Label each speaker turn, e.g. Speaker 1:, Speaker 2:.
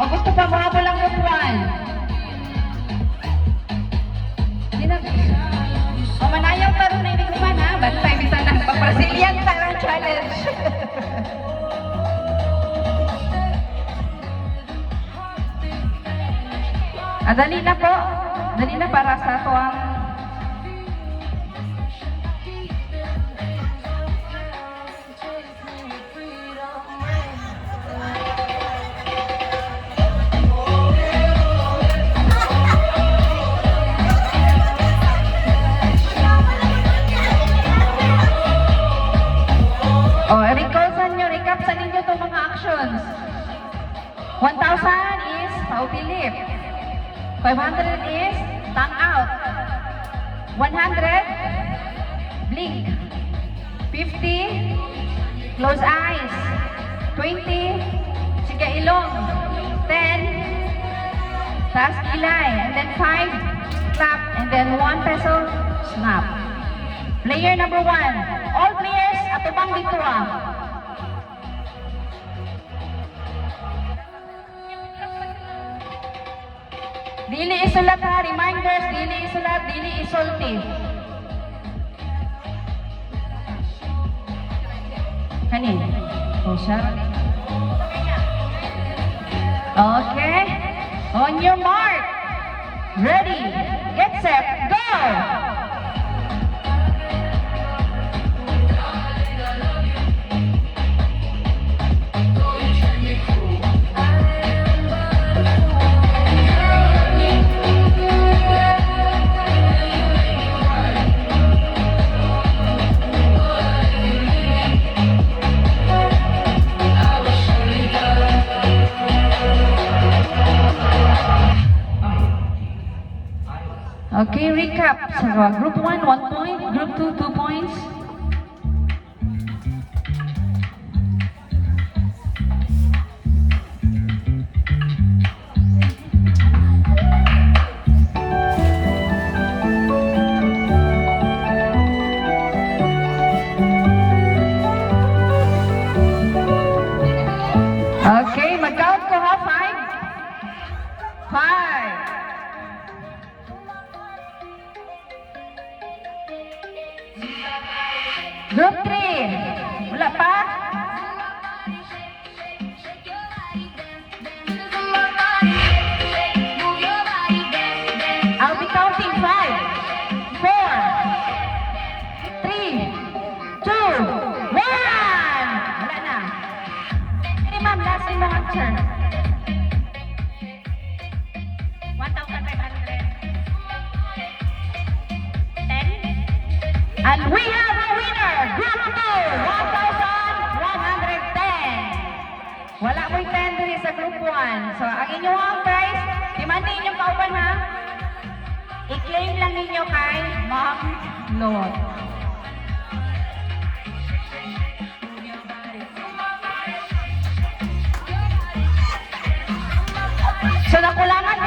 Speaker 1: O gusto pa mga walang group 1? O manayang taro na inig naman ha. Bantay bisa na pa-Brazilian Talent Challenge. Dali na po. Dali na para sa tuwang recap sa ninyo itong mga actions. 1,000 is pautilip. 500 is tongue out. 100, blink. 50, close eyes. 20, siga ilong. 10, taas kilay. And then 5, clap. And then 1 peso, snap. Player number 1. All players, atubang dito Dili isulat ha, reminders, dili isulat, dili isulti. Kanin? O siya? Okay. On your mark. Ready. Get set. Go! Okay, recap. So, group 1, 1 point. Group 2, 2 points. Okay, mag-count ko ha. 5. 5. Group 3. Wala pa? I'll be counting 5, 4, 3, 2, 1. Wala na. Hey ma'am, last in the answer. 1,500. 10. And we have Group 2, 1,110. Wala mo'y 10 diri sa Group 1. So, ang inyong guys, i-money inyong kauban ha. I-claim lang ninyo kay Ma'am Lord. So, nakulangan